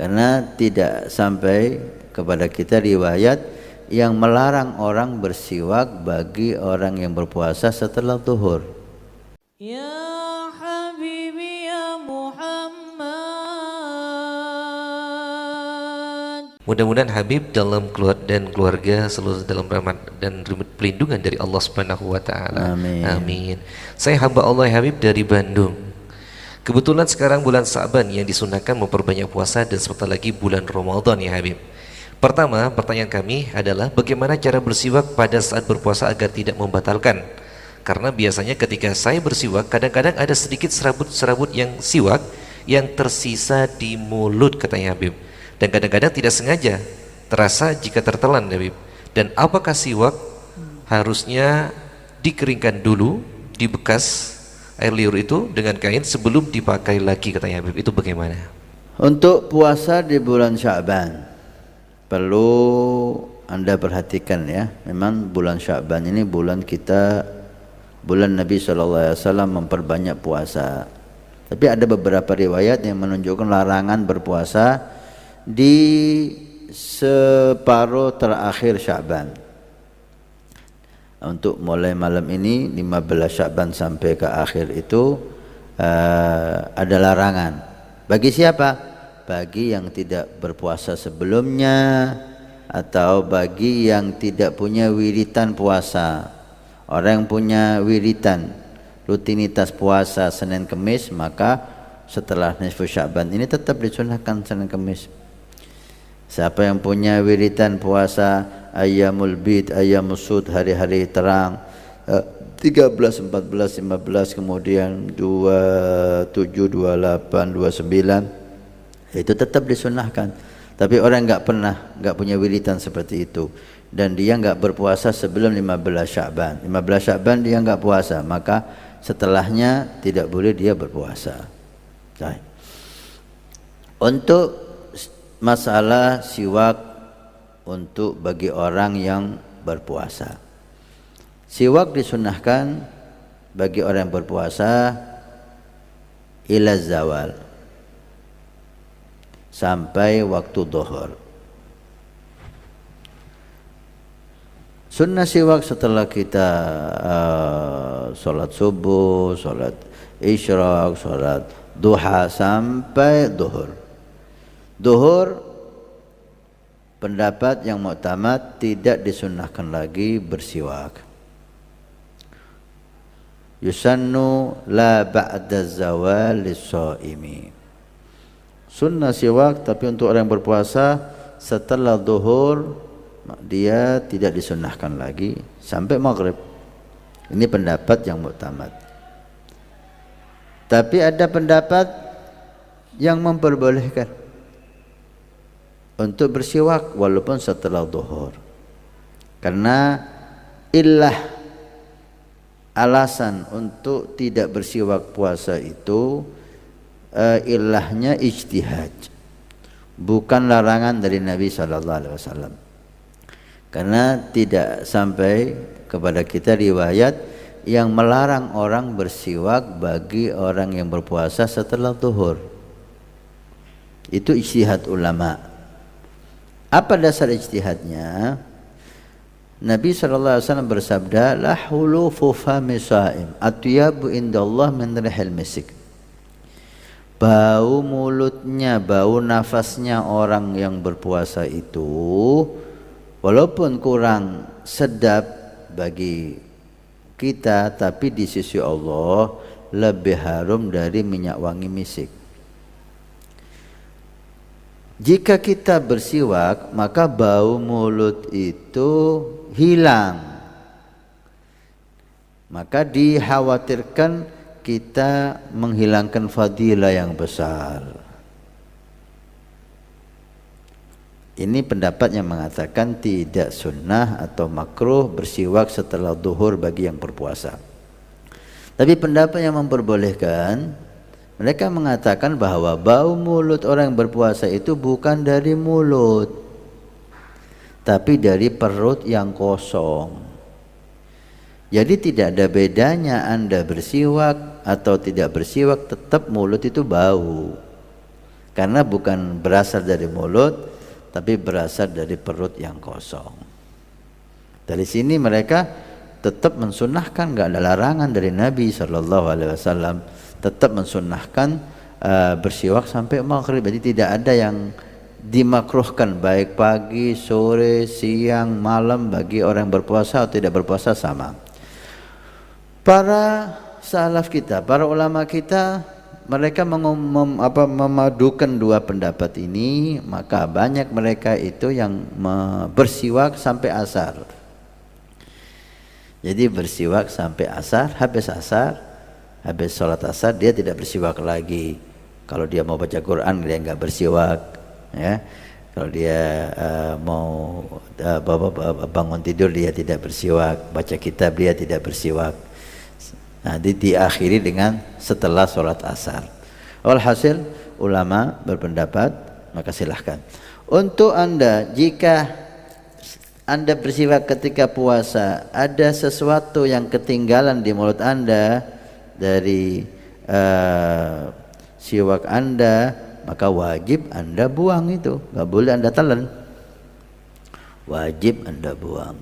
Karena tidak sampai kepada kita riwayat yang melarang orang bersiwak bagi orang yang berpuasa setelah zuhur. Ya Habibi ya Muhammad. Mudah-mudahan Habib dalam keluarga selalu dalam rahmat dan pelindungan dari Allah Subhanahu wa taala. Amin. Amin. Saya hamba Allah Habib dari Bandung. Kebetulan sekarang bulan Sa'ban yang disunahkan memperbanyak puasa dan sebentar lagi bulan Ramadan ya Habib. Pertama, pertanyaan kami adalah bagaimana cara bersiwak pada saat berpuasa agar tidak membatalkan? Karena biasanya ketika saya bersiwak, kadang-kadang ada sedikit serabut-serabut yang siwak yang tersisa di mulut katanya Habib. Dan kadang-kadang tidak sengaja terasa jika tertelan Habib. Dan apakah siwak harusnya dikeringkan dulu, dibekas air liur itu dengan kain sebelum dipakai lagi katanya Habib? Itu bagaimana? Untuk puasa di bulan Sya'ban perlu Anda perhatikan ya. Memang bulan Sya'ban ini bulan Nabi SAW memperbanyak puasa. Tapi ada beberapa riwayat yang menunjukkan larangan berpuasa di separuh terakhir Sya'ban. Untuk mulai malam ini 15 Sya'ban sampai ke akhir itu ada larangan. Bagi siapa? Bagi yang tidak berpuasa sebelumnya atau bagi yang tidak punya wiritan puasa. Orang yang punya wiritan rutinitas puasa Senin Kemis, maka setelah nisfu Sya'ban ini tetap disunahkan Senin Kemis. Siapa yang punya wiritan puasa Ayyamul Bid, Ayyamus Sud, hari-hari terang 13, 14, 15, kemudian 27, 28, 29, itu tetap disunahkan. Tapi orang nggak punya wiritan seperti itu dan dia nggak berpuasa sebelum 15 Sya'ban. 15 Sya'ban dia nggak puasa, maka setelahnya tidak boleh dia berpuasa. Baik. Untuk masalah siwak untuk bagi orang yang berpuasa, siwak disunahkan bagi orang yang berpuasa ila zawal, sampai waktu zuhur. Sunnah siwak setelah kita sholat subuh, sholat isyraq, sholat duha sampai zuhur. Zuhur pendapat yang mu'tamad tidak disunnahkan lagi bersiwak. Yusannu la ba'da zawal lis-shaimi. Sunnah siwak, tapi untuk orang yang berpuasa setelah zuhur dia tidak disunnahkan lagi sampai maghrib. Ini pendapat yang mu'tamad. Tapi ada pendapat yang memperbolehkan untuk bersiwak walaupun setelah zuhur. Karena alasan untuk tidak bersiwak puasa itu ilahnya ijtihad, bukan larangan dari Nabi SAW. Karena tidak sampai kepada kita riwayat yang melarang orang bersiwak bagi orang yang berpuasa setelah zuhur. Itu ijtihad ulama. Apa dasar ijtihadnya? Nabi SAW bersabda, la hulufu fami sha'im atyabu indallah min rihil misik. Bau mulutnya, bau nafasnya orang yang berpuasa itu walaupun kurang sedap bagi kita, tapi di sisi Allah lebih harum dari minyak wangi misik. Jika kita bersiwak, maka bau mulut itu hilang. Maka dikhawatirkan kita menghilangkan fadilah yang besar. Ini pendapat yang mengatakan tidak sunnah atau makruh bersiwak setelah zuhur bagi yang berpuasa. Tapi pendapat yang memperbolehkan, mereka mengatakan bahwa bau mulut orang yang berpuasa itu bukan dari mulut, tapi dari perut yang kosong. Jadi tidak ada bedanya Anda bersiwak atau tidak bersiwak, tetap mulut itu bau. karena bukan berasal dari mulut tapi berasal dari perut yang kosong. Dari sini mereka tetap mensunnahkan, nggak ada larangan dari Nabi SAW, tetap mensunnahkan bersiwak sampai maghrib. Jadi tidak ada yang dimakruhkan baik pagi, sore, siang, malam bagi orang berpuasa atau tidak berpuasa sama. Para salaf kita, para ulama kita, mereka memadukan dua pendapat ini, maka banyak mereka itu yang bersiwak sampai asar. Jadi bersiwak sampai asar, habis sholat asar dia tidak bersiwak lagi. Kalau dia mau baca Quran dia nggak bersiwak, ya. Kalau dia mau bangun tidur dia tidak bersiwak, baca kitab dia tidak bersiwak. Nah, diakhiri dengan setelah sholat asar. Walhasil ulama berpendapat, maka silahkan. Untuk Anda, jika Anda bersiwak ketika puasa, ada sesuatu yang ketinggalan di mulut Anda dari siwak Anda, maka wajib Anda buang itu, nggak boleh Anda telan, wajib Anda buang.